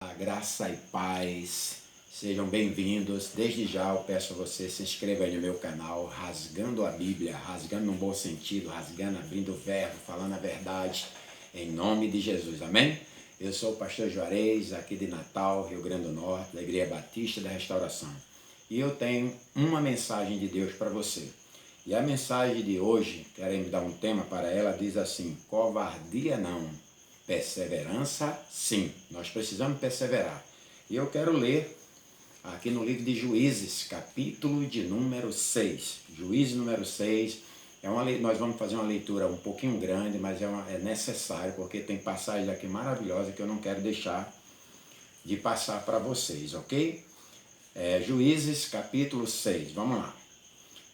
A graça e paz, sejam bem-vindos. Desde já eu peço a você se inscreva aí no meu canal, rasgando a Bíblia, rasgando no bom sentido, rasgando, abrindo o verbo, falando a verdade, em nome de Jesus, amém? Eu sou o pastor Juarez, aqui de Natal, Rio Grande do Norte, da Igreja Batista da Restauração. E eu tenho uma mensagem de Deus para você. E a mensagem de hoje, querem dar um tema para ela, diz assim: covardia não, perseverança sim. Nós precisamos perseverar. E eu quero ler aqui no livro de Juízes, capítulo de número 6. Juízes número 6. Nós vamos fazer uma leitura um pouquinho grande, mas é necessário, porque tem passagens aqui maravilhosas que eu não quero deixar de passar para vocês, ok? Juízes, capítulo 6. Vamos lá.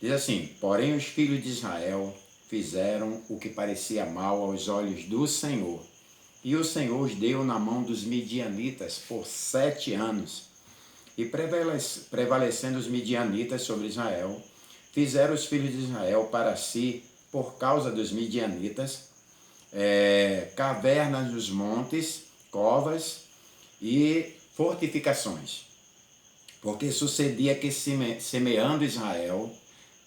Diz assim: porém os filhos de Israel fizeram o que parecia mal aos olhos do Senhor. E o Senhor os deu na mão dos midianitas por 7 anos. E prevalecendo os midianitas sobre Israel, fizeram os filhos de Israel para si, por causa dos midianitas, cavernas nos montes, covas e fortificações. Porque sucedia que, semeando Israel,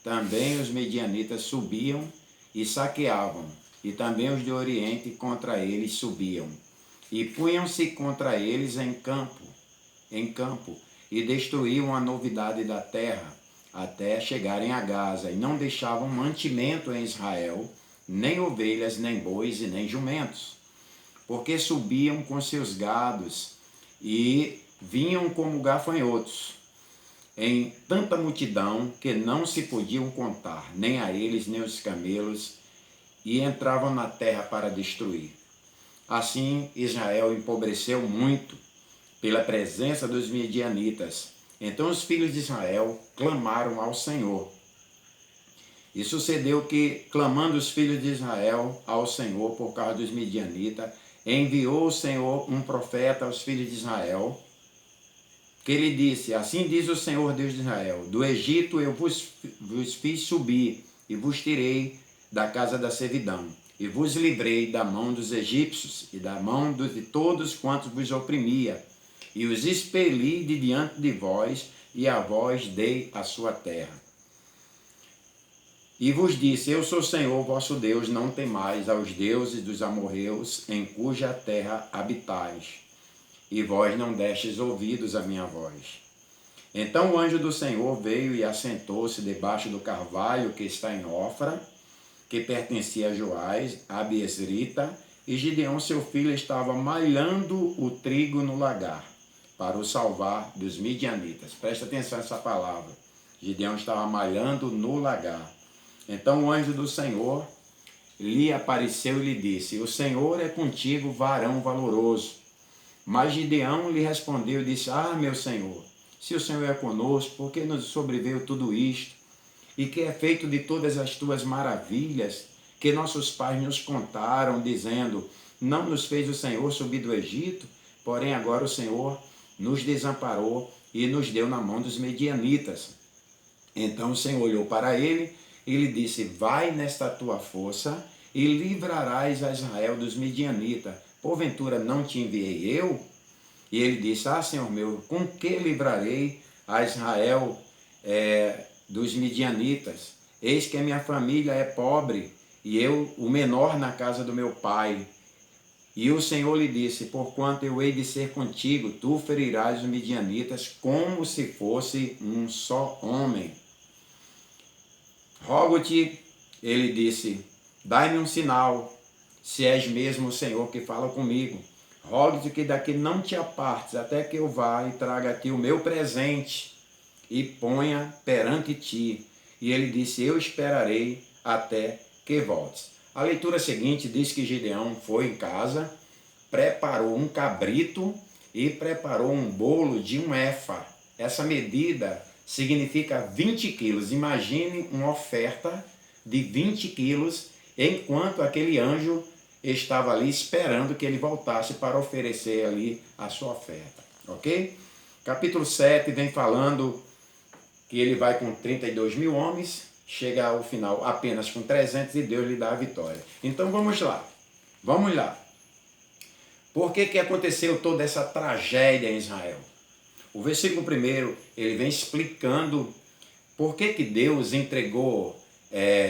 também os midianitas subiam e saqueavam, e também os de Oriente contra eles subiam, e punham-se contra eles em campo, e destruíam a novidade da terra, até chegarem a Gaza, e não deixavam mantimento em Israel, nem ovelhas, nem bois e nem jumentos, porque subiam com seus gados, e vinham como gafanhotos, em tanta multidão que não se podiam contar, nem a eles, nem os camelos, e entravam na terra para destruir. Assim, Israel empobreceu muito pela presença dos midianitas. Então os filhos de Israel clamaram ao Senhor. E sucedeu que, clamando os filhos de Israel ao Senhor por causa dos midianitas, enviou o Senhor um profeta aos filhos de Israel, que lhe disse: assim diz o Senhor Deus de Israel, do Egito eu vos fiz subir, e vos tirei da casa da servidão, e vos livrei da mão dos egípcios, e da mão de todos quantos vos oprimia, e os expeli de diante de vós, e a vós dei a sua terra. E vos disse: eu sou o Senhor vosso Deus, não temais aos deuses dos amorreus, em cuja terra habitais. E vós não destes ouvidos à minha voz. Então o anjo do Senhor veio e assentou-se debaixo do carvalho que está em Ofra, que pertencia a Joás, a Abiesrita, e Gideão seu filho estava malhando o trigo no lagar, para o salvar dos midianitas. Presta atenção nessa palavra. Gideão estava malhando no lagar. Então o anjo do Senhor lhe apareceu e lhe disse: o Senhor é contigo, varão valoroso. Mas Gideão lhe respondeu e disse: ah, meu Senhor, se o Senhor é conosco, por que nos sobreveio tudo isto? E que é feito de todas as tuas maravilhas, que nossos pais nos contaram, dizendo: não nos fez o Senhor subir do Egito, porém agora o Senhor nos desamparou e nos deu na mão dos medianitas. Então o Senhor olhou para ele e lhe disse: vai nesta tua força e livrarás a Israel dos medianitas. Porventura não te enviei eu? E ele disse: ah, Senhor meu, com que livrarei a Israel dos midianitas? Eis que a minha família é pobre, e eu o menor na casa do meu pai. E o Senhor lhe disse: porquanto eu hei de ser contigo, tu ferirás os midianitas como se fosse um só homem. Rogo-te, ele disse, dai-me um sinal, se és mesmo o Senhor que fala comigo. Rogo-te que daqui não te apartes, até que eu vá e traga a ti o meu presente e ponha perante ti. E ele disse: eu esperarei até que voltes. A leitura seguinte diz que Gideão foi em casa, preparou um cabrito e preparou um bolo de 1 efa. Essa medida significa 20 quilos. Imagine uma oferta de 20 quilos, enquanto aquele anjo estava ali esperando que ele voltasse para oferecer ali a sua oferta, ok? Capítulo 7 vem falando que ele vai com 32 mil homens, chega ao final apenas com 300 e Deus lhe dá a vitória. Então vamos lá. Por que que aconteceu toda essa tragédia em Israel? O versículo 1, ele vem explicando por que que Deus entregou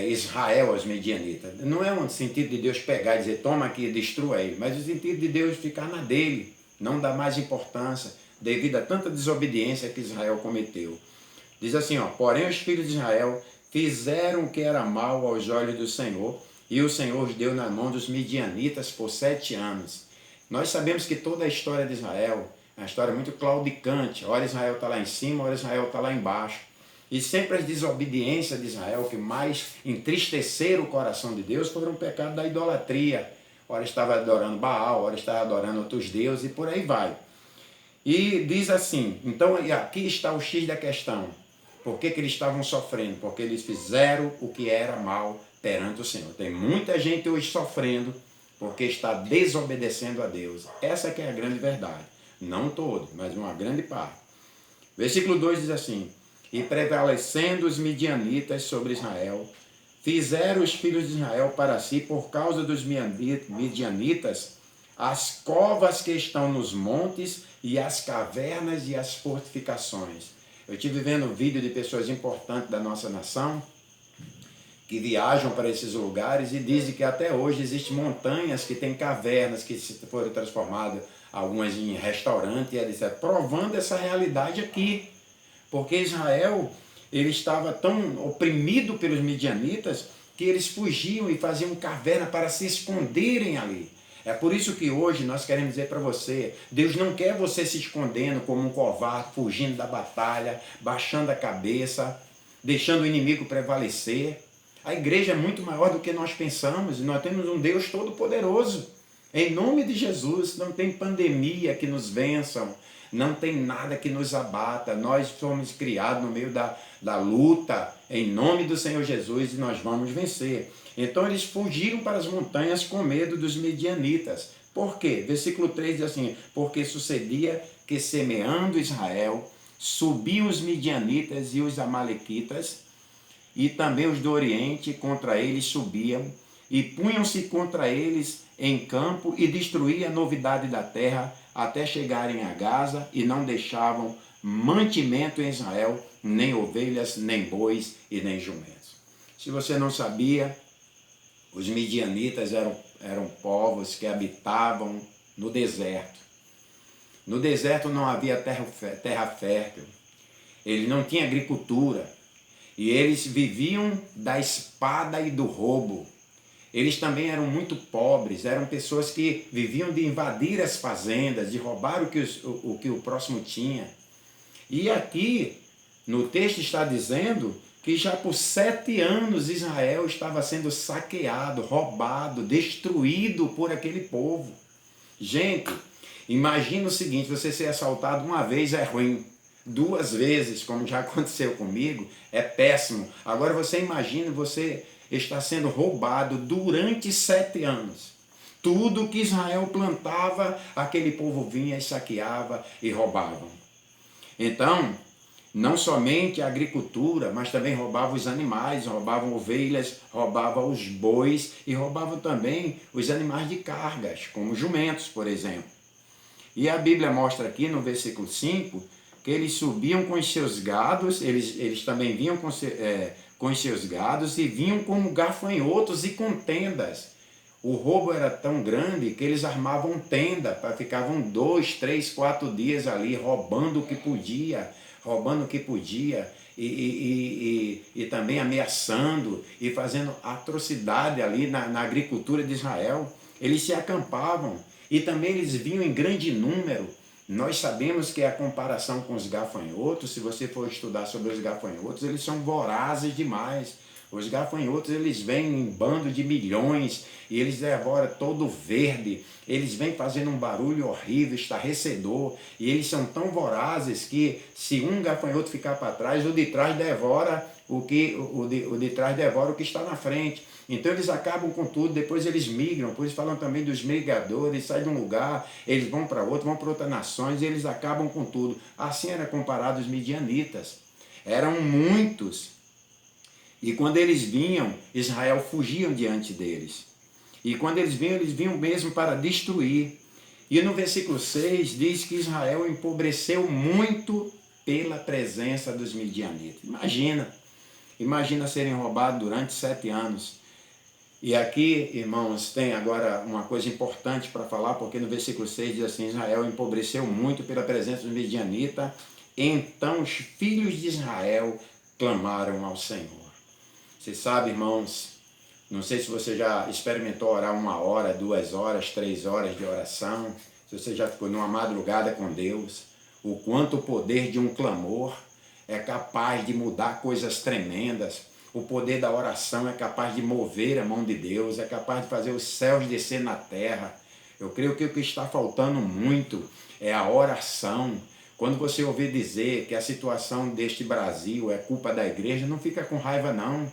Israel aos medianitas. Não é um sentido de Deus pegar e dizer, toma aqui e destrua ele, mas o sentido de Deus ficar na dele, não dar mais importância, devido a tanta desobediência que Israel cometeu. Diz assim, ó, porém os filhos de Israel fizeram o que era mal aos olhos do Senhor, e o Senhor os deu na mão dos midianitas por 7 anos. Nós sabemos que toda a história de Israel é uma história muito claudicante. Ora Israel está lá em cima, ora Israel está lá embaixo. E sempre as desobediências de Israel que mais entristeceram o coração de Deus foram o pecado da idolatria. Ora estava adorando Baal, ora estava adorando outros deuses e por aí vai. E diz assim, então aqui está o X da questão. Por que que eles estavam sofrendo? Porque eles fizeram o que era mal perante o Senhor. Tem muita gente hoje sofrendo porque está desobedecendo a Deus. Essa que é a grande verdade. Não todo, mas uma grande parte. Versículo 2 diz assim, e prevalecendo os midianitas sobre Israel, fizeram os filhos de Israel para si, por causa dos midianitas, as covas que estão nos montes e as cavernas e as fortificações. Eu estive vendo um vídeo de pessoas importantes da nossa nação, que viajam para esses lugares e dizem que até hoje existem montanhas que têm cavernas que foram transformadas, algumas em restaurante, e etc., provando essa realidade aqui. Porque Israel, ele estava tão oprimido pelos midianitas que eles fugiam e faziam caverna para se esconderem ali. É por isso que hoje nós queremos dizer para você, Deus não quer você se escondendo como um covarde, fugindo da batalha, baixando a cabeça, deixando o inimigo prevalecer. A igreja é muito maior do que nós pensamos e nós temos um Deus todo-poderoso. Em nome de Jesus, não tem pandemia que nos vençam, não tem nada que nos abata. Nós fomos criados no meio da luta, em nome do Senhor Jesus, e nós vamos vencer. Então eles fugiram para as montanhas com medo dos midianitas. Por quê? Versículo 3 diz assim, porque sucedia que semeando Israel, subiam os midianitas e os amalequitas, e também os do Oriente contra eles subiam, e punham-se contra eles em campo, e destruíam a novidade da terra, até chegarem a Gaza, e não deixavam mantimento em Israel, nem ovelhas, nem bois e nem jumentos. Se você não sabia, os midianitas eram povos que habitavam no deserto. No deserto não havia terra fértil, ele não tinha agricultura, e eles viviam da espada e do roubo. Eles também eram muito pobres, eram pessoas que viviam de invadir as fazendas, de roubar o que o próximo tinha. E aqui, no texto está dizendo que já por 7 anos Israel estava sendo saqueado, roubado, destruído por aquele povo. Gente, imagina o seguinte, você ser assaltado uma vez é ruim, 2 vezes, como já aconteceu comigo, é péssimo. Agora você imagina você está sendo roubado durante 7 anos. Tudo que Israel plantava, aquele povo vinha e saqueava e roubavam. Então, não somente a agricultura, mas também roubavam os animais, roubavam ovelhas, roubavam os bois e roubavam também os animais de cargas, como jumentos, por exemplo. E a Bíblia mostra aqui no versículo 5 que eles subiam com os seus gados, eles também vinham com os seus gados e vinham como gafanhotos e com tendas. O roubo era tão grande que eles armavam tenda, ficavam 2, 3, 4 dias ali roubando o que podia, e também ameaçando e fazendo atrocidade ali na agricultura de Israel. Eles se acampavam e também eles vinham em grande número. Nós sabemos que a comparação com os gafanhotos, se você for estudar sobre os gafanhotos, eles são vorazes demais. Os gafanhotos, eles vêm em bando de milhões e eles devoram todo verde. Eles vêm fazendo um barulho horrível, estarrecedor. E eles são tão vorazes que se um gafanhoto ficar para trás, o de trás devora o de trás devora o que está na frente. Então eles acabam com tudo, depois eles migram, depois falam também dos migradores, saem de um lugar, eles vão para outro, vão para outras nações e eles acabam com tudo. Assim era comparado os midianitas. Eram muitos. E quando eles vinham, Israel fugiam diante deles. E quando eles vinham mesmo para destruir. E no versículo 6 diz que Israel empobreceu muito pela presença dos midianitas. Imagina serem roubados durante 7 anos. E aqui, irmãos, tem agora uma coisa importante para falar, porque no versículo 6 diz assim, Israel empobreceu muito pela presença dos midianitas, então os filhos de Israel clamaram ao Senhor. Você sabe, irmãos, não sei se você já experimentou orar 1 hora, 2 horas, 3 horas de oração, se você já ficou numa madrugada com Deus, o quanto o poder de um clamor é capaz de mudar coisas tremendas. O poder da oração é capaz de mover a mão de Deus, é capaz de fazer os céus descer na terra. Eu creio que o que está faltando muito é a oração. Quando você ouvir dizer que a situação deste Brasil é culpa da igreja, não fica com raiva não.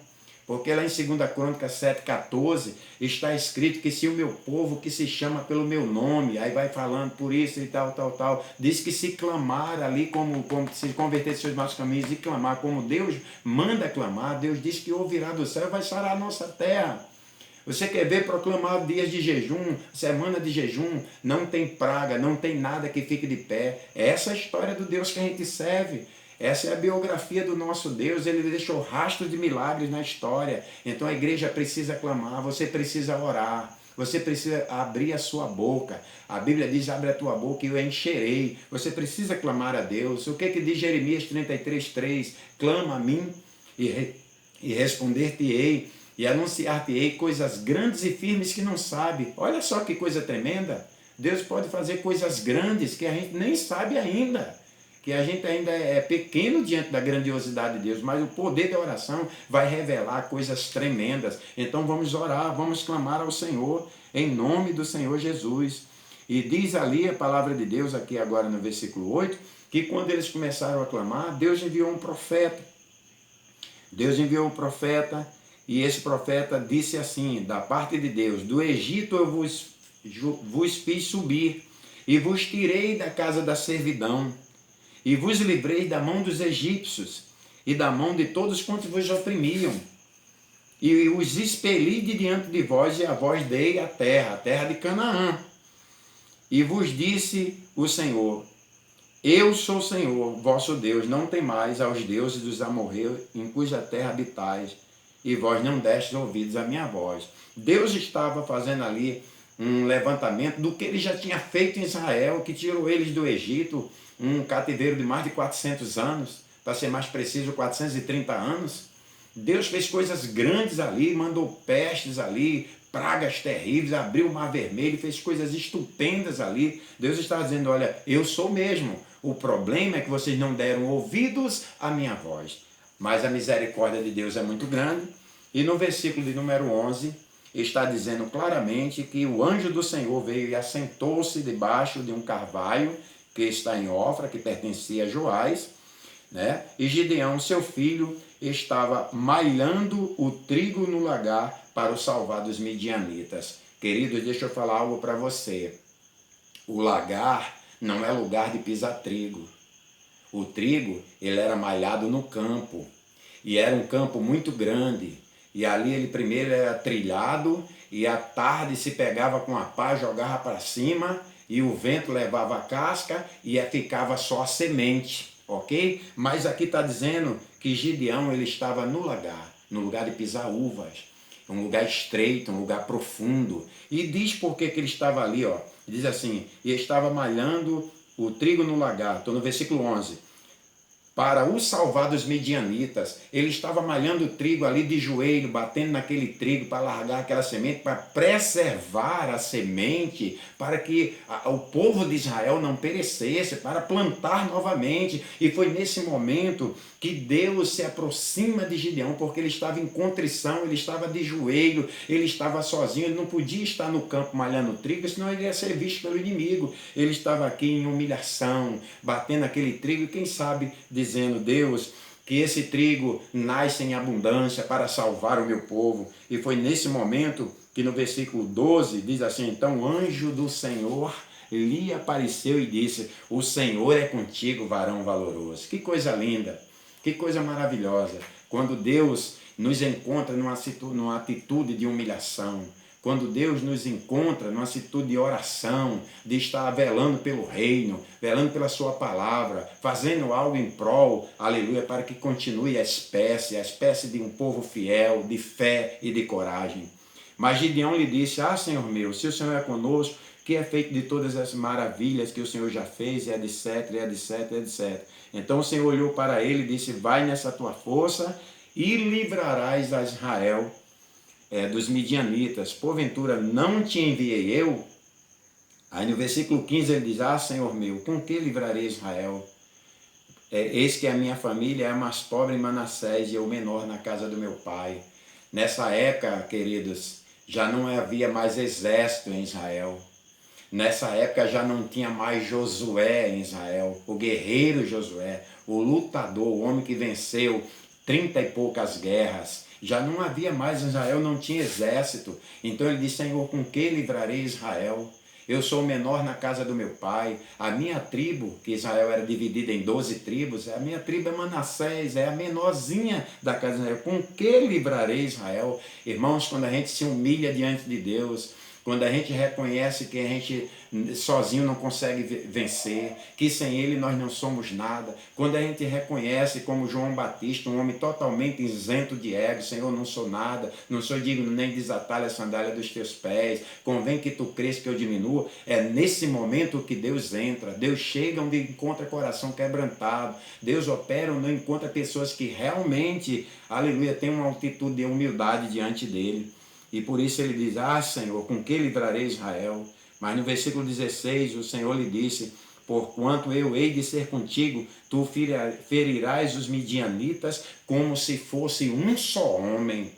Porque lá em 2 Crônicas 7,14 está escrito que se o meu povo que se chama pelo meu nome, aí vai falando por isso e tal, diz que se clamar ali, como se converter de seus maus caminhos e clamar como Deus manda clamar, Deus diz que ouvirá do céu e vai sarar a nossa terra. Você quer ver proclamar dias de jejum, semana de jejum, não tem praga, não tem nada que fique de pé. É essa a história do Deus que a gente serve. Essa é a biografia do nosso Deus, ele deixou rastro de milagres na história. Então a igreja precisa clamar, você precisa orar, você precisa abrir a sua boca. A Bíblia diz, abre a tua boca e eu a encherei. Você precisa clamar a Deus. O que diz Jeremias 33,3? Clama a mim e responder-te-ei e anunciar-te-ei coisas grandes e firmes que não sabe. Olha só que coisa tremenda. Deus pode fazer coisas grandes que a gente nem sabe ainda. Que a gente ainda é pequeno diante da grandiosidade de Deus, mas o poder da oração vai revelar coisas tremendas. Então vamos orar, vamos clamar ao Senhor, em nome do Senhor Jesus. E diz ali a palavra de Deus, aqui agora no versículo 8, que quando eles começaram a clamar, Deus enviou um profeta. Deus enviou um profeta, e esse profeta disse assim, da parte de Deus, do Egito eu vos fiz subir, e vos tirei da casa da servidão, e vos livrei da mão dos egípcios, e da mão de todos quantos vos oprimiam, e os expeli de diante de vós, e a vós dei a terra de Canaã. E vos disse o Senhor, eu sou o Senhor, vosso Deus, não temais aos deuses dos amorreus, em cuja terra habitais, e vós não destes ouvidos à minha voz. Deus estava fazendo ali um levantamento do que ele já tinha feito em Israel, que tirou eles do Egito, um cativeiro de mais de 400 anos, para ser mais preciso, 430 anos. Deus fez coisas grandes ali, mandou pestes ali, pragas terríveis, abriu o Mar Vermelho, fez coisas estupendas ali. Deus está dizendo, olha, eu sou mesmo. O problema é que vocês não deram ouvidos à minha voz. Mas a misericórdia de Deus é muito grande. E no versículo de número 11, está dizendo claramente que o anjo do Senhor veio e assentou-se debaixo de um carvalho, que está em Ofra, que pertencia a Joás, né? E Gideão, seu filho, estava malhando o trigo no lagar para o salvar dos midianitas. Queridos, deixa eu falar algo para você. O lagar não é lugar de pisar trigo. O trigo, ele era malhado no campo, e era um campo muito grande, e ali ele primeiro era trilhado, e à tarde se pegava com a pá, jogava para cima, e o vento levava a casca e ficava só a semente, ok? Mas aqui está dizendo que Gideão ele estava no lugar de pisar uvas, um lugar estreito, um lugar profundo. E diz por que ele estava ali, ó. Diz assim, e estava malhando o trigo no lagar. Estou no versículo 11. Para o salvar dos midianitas, ele estava malhando o trigo ali de joelho, batendo naquele trigo para largar aquela semente, para preservar a semente, para que o povo de Israel não perecesse, para plantar novamente. E foi nesse momento que Deus se aproxima de Gideão, porque ele estava em contrição, ele estava de joelho, ele estava sozinho, ele não podia estar no campo malhando o trigo, senão ele ia ser visto pelo inimigo. Ele estava aqui em humilhação, batendo aquele trigo, e quem sabe dizendo, Deus, que esse trigo nasce em abundância para salvar o meu povo. E foi nesse momento que no versículo 12 diz assim, então o anjo do Senhor lhe apareceu e disse, o Senhor é contigo, varão valoroso. Que coisa linda, que coisa maravilhosa, quando Deus nos encontra numa atitude de humilhação, quando Deus nos encontra numa atitude de oração, de estar velando pelo reino, velando pela sua palavra, fazendo algo em prol, aleluia, para que continue a espécie de um povo fiel, de fé e de coragem. Mas Gideão lhe disse: ah, Senhor meu, se o Senhor é conosco, que é feito de todas as maravilhas que o Senhor já fez, e etc, e etc, e etc. Então o Senhor olhou para ele e disse: vai nessa tua força e livrarás a Israel dos midianitas. Porventura não te enviei eu? Aí no versículo 15 ele diz: ah, Senhor meu, com que livrarei Israel? Eis que a minha família é a mais pobre em Manassés e eu menor na casa do meu pai. Nessa época, queridos, já não havia mais exército em Israel. Nessa época já não tinha mais Josué em Israel, o guerreiro Josué, o lutador, o homem que venceu 30 e poucas guerras. Já não havia mais em Israel, não tinha exército. Então ele disse: Senhor, com que livrarei Israel? Eu sou o menor na casa do meu pai. A minha tribo, que Israel era dividida em 12 tribos, a minha tribo é Manassés, é a menorzinha da casa de Israel. Com que livrarei Israel? Irmãos, quando a gente se humilha diante de Deus, quando a gente reconhece que a gente sozinho não consegue vencer, que sem Ele nós não somos nada, quando a gente reconhece como João Batista, um homem totalmente isento de ego: Senhor, não sou nada, não sou digno nem desatar a sandália dos teus pés, convém que tu cresça que eu diminua. É nesse momento que Deus entra, Deus chega onde encontra coração quebrantado, Deus opera onde encontra pessoas que realmente, aleluia, têm uma atitude de humildade diante dele. E por isso ele diz: ah, Senhor, com que livrarei Israel? Mas no versículo 16 o Senhor lhe disse: porquanto eu hei de ser contigo, tu ferirás os midianitas como se fosse um só homem.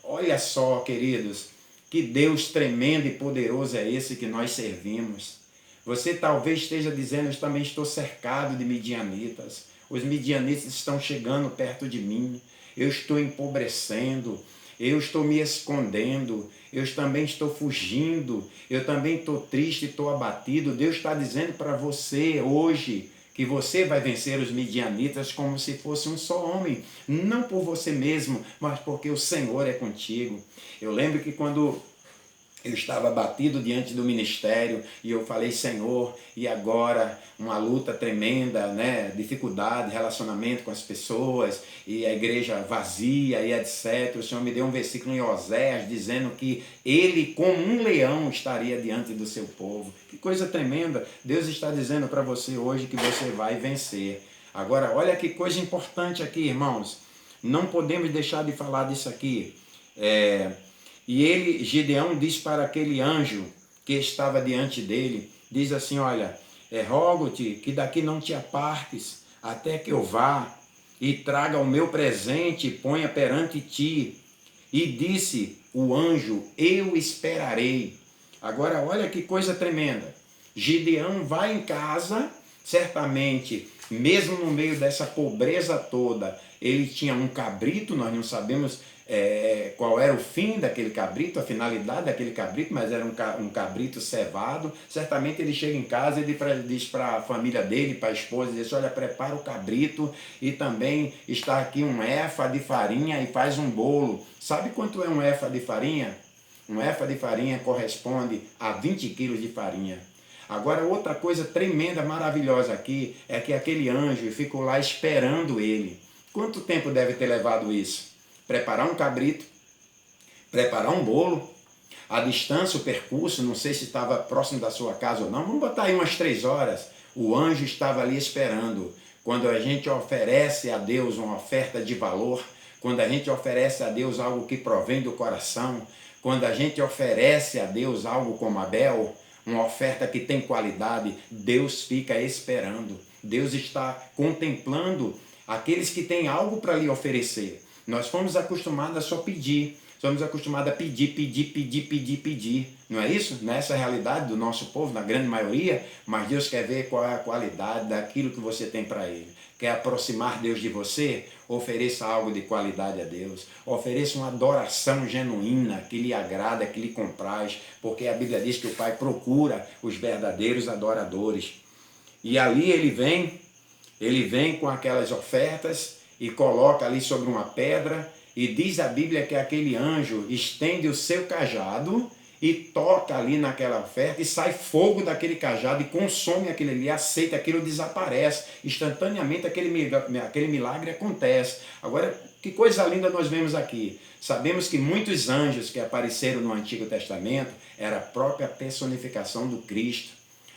Olha só, queridos, que Deus tremendo e poderoso é esse que nós servimos. Você talvez esteja dizendo: eu também estou cercado de midianitas. Os midianitas estão chegando perto de mim. Eu estou empobrecendo. Eu estou me escondendo, eu também estou fugindo, eu também estou triste, estou abatido. Deus está dizendo para você hoje que você vai vencer os midianitas como se fosse um só homem. Não por você mesmo, mas porque o Senhor é contigo. Eu lembro que quando eu estava abatido diante do ministério e eu falei: Senhor, e agora? Uma luta tremenda, né? Dificuldade, relacionamento com as pessoas e a igreja vazia e etc. O Senhor me deu um versículo em Oséias dizendo que ele, como um leão, estaria diante do seu povo. Que coisa tremenda! Deus está dizendo para você hoje que você vai vencer. Agora, olha que coisa importante aqui, irmãos. Não podemos deixar de falar disso aqui. E ele, Gideão, diz para aquele anjo que estava diante dele, diz assim: olha, rogo-te que daqui não te apartes, até que eu vá e traga o meu presente e ponha perante ti. E disse o anjo: eu esperarei. Agora olha que coisa tremenda. Gideão vai em casa, certamente, mesmo no meio dessa pobreza toda, ele tinha um cabrito, nós não sabemos qual era o fim daquele cabrito, a finalidade daquele cabrito, mas era um cabrito cevado. Certamente ele chega em casa e diz para a família dele, para a esposa, diz: olha, prepara o cabrito e também está aqui um éfa de farinha e faz um bolo. Sabe quanto é um éfa de farinha? Um éfa de farinha corresponde a 20 quilos de farinha. Agora, outra coisa tremenda, maravilhosa aqui, é que aquele anjo ficou lá esperando ele. Quanto tempo deve ter levado isso? Preparar um cabrito, preparar um bolo, a distância, o percurso, não sei se estava próximo da sua casa ou não, vamos botar aí umas 3 horas. O anjo estava ali esperando. Quando a gente oferece a Deus uma oferta de valor, quando a gente oferece a Deus algo que provém do coração, quando a gente oferece a Deus algo como Abel, uma oferta que tem qualidade, Deus fica esperando. Deus está contemplando aqueles que têm algo para lhe oferecer. Nós fomos acostumados a só pedir. Somos acostumados a pedir. Não é isso? Nessa é a realidade do nosso povo, na grande maioria. Mas Deus quer ver qual é a qualidade daquilo que você tem para Ele. Quer aproximar Deus de você? Ofereça algo de qualidade a Deus. Ofereça uma adoração genuína, que lhe agrada, que lhe compraz. Porque a Bíblia diz que o Pai procura os verdadeiros adoradores. E ali ele vem com aquelas ofertas e coloca ali sobre uma pedra, e diz a Bíblia que aquele anjo estende o seu cajado e toca ali naquela oferta e sai fogo daquele cajado e consome aquilo ali, aceita aquilo, desaparece. Instantaneamente aquele milagre acontece. Agora, que coisa linda nós vemos aqui. Sabemos que muitos anjos que apareceram no Antigo Testamento era a própria personificação do Cristo.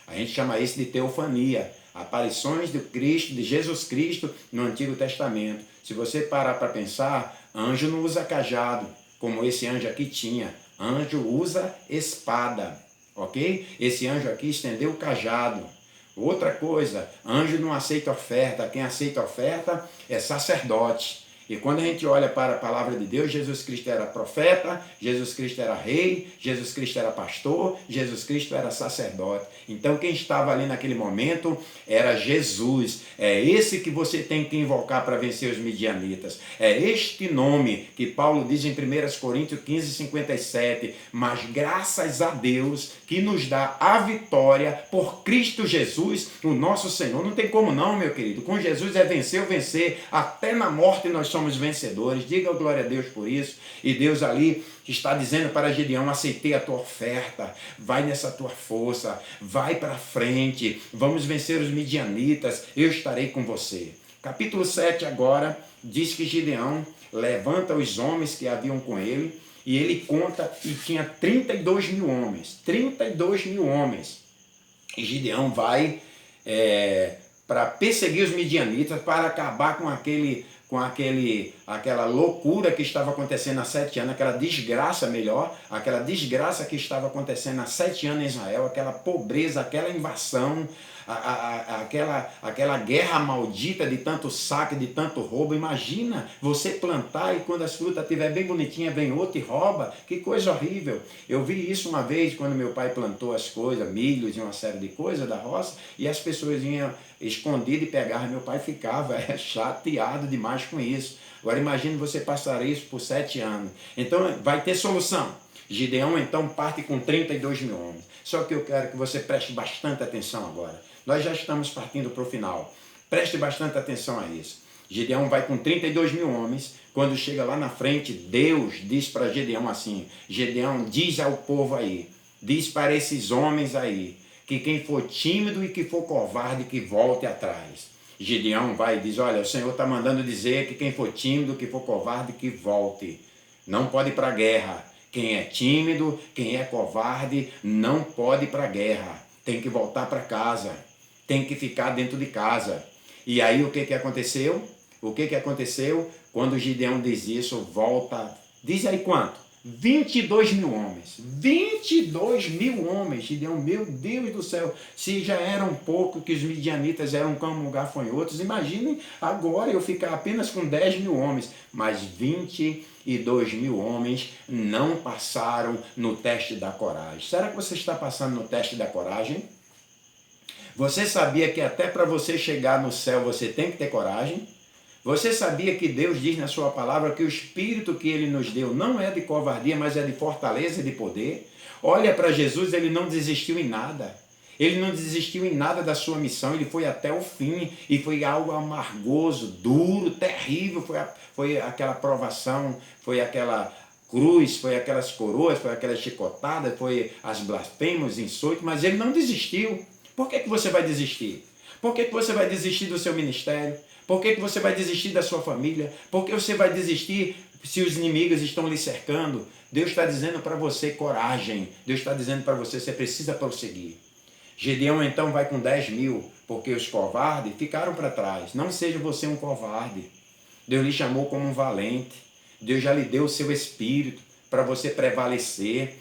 A gente chama isso de teofania. Aparições do Cristo, de Jesus Cristo no Antigo Testamento. Se você parar para pensar, anjo não usa cajado, como esse anjo aqui tinha. Anjo usa espada, ok? Esse anjo aqui estendeu o cajado. Outra coisa, anjo não aceita oferta. Quem aceita oferta é sacerdote. E quando a gente olha para a palavra de Deus, Jesus Cristo era profeta, Jesus Cristo era rei, Jesus Cristo era pastor, Jesus Cristo era sacerdote. Então quem estava ali naquele momento era Jesus. É esse que você tem que invocar para vencer os midianitas. É este nome que Paulo diz em 1 Coríntios 15, 57. Mas graças a Deus que nos dá a vitória por Cristo Jesus, o nosso Senhor. Não tem como não, meu querido. Com Jesus é vencer ou vencer. Até na morte nós somos vencedores. Diga glória a Deus por isso. E Deus ali está dizendo para Gideão: aceitei a tua oferta, vai nessa tua força, vai para frente, vamos vencer os midianitas, eu estarei com você. Capítulo 7 agora diz que Gideão levanta os homens que haviam com ele, e ele conta e tinha 32 mil homens. 32 mil homens. E Gideão vai para perseguir os midianitas, para acabar com aquela loucura que estava acontecendo há 7 anos, aquela desgraça que estava acontecendo há 7 anos em Israel, aquela pobreza, aquela invasão, aquela guerra maldita de tanto saque, de tanto roubo. Imagina você plantar e quando as frutas estiver bem bonitinha, vem outro e rouba. Que coisa horrível. Eu vi isso uma vez quando meu pai plantou as coisas, milhos e uma série de coisas da roça, e as pessoas vinham escondidas e pegavam. Meu pai ficava chateado demais com isso. Agora imagine você passar isso por 7 anos. Então vai ter solução. Gideão então parte com 32 mil homens. Só que eu quero que você preste bastante atenção agora. Nós já estamos partindo para o final. Preste bastante atenção a isso. Gideão vai com 32 mil homens. Quando chega lá na frente, Deus diz para Gideão assim: Gideão, diz ao povo aí, diz para esses homens aí, que quem for tímido e que for covarde, que volte atrás. Gideão vai e diz: olha, o Senhor está mandando dizer que quem for tímido, que for covarde, que volte. Não pode ir para a guerra. Quem é tímido, quem é covarde, não pode ir para a guerra. Tem que voltar para casa. Tem que ficar dentro de casa. E aí o que aconteceu? O que aconteceu? Quando Gideão diz isso, volta. Diz aí quanto? 22 mil homens. 22 mil homens. Gideão, meu Deus do céu. Se já eram pouco que os midianitas eram como gafanhotos, imaginem agora eu ficar apenas com 10 mil homens. Mas 22 mil homens não passaram no teste da coragem. Será que você está passando no teste da coragem? Você sabia que até para você chegar no céu você tem que ter coragem? Você sabia que Deus diz na sua palavra que o Espírito que Ele nos deu não é de covardia, mas é de fortaleza e de poder? Olha para Jesus, Ele não desistiu em nada. Ele não desistiu em nada da sua missão, Ele foi até o fim. E foi algo amargoso, duro, terrível. Foi aquela provação, foi aquela cruz, foi aquelas coroas, foi aquelas chicotadas, foi as blasfêmias, os insultos, mas Ele não desistiu. Por que você vai desistir? Por que você vai desistir do seu ministério? Por que você vai desistir da sua família? Por que você vai desistir se os inimigos estão lhe cercando? Deus está dizendo para você coragem. Deus está dizendo para você, você precisa prosseguir. Gideão então vai com 10 mil, porque os covardes ficaram para trás. Não seja você um covarde. Deus lhe chamou como um valente. Deus já lhe deu o seu espírito para você prevalecer.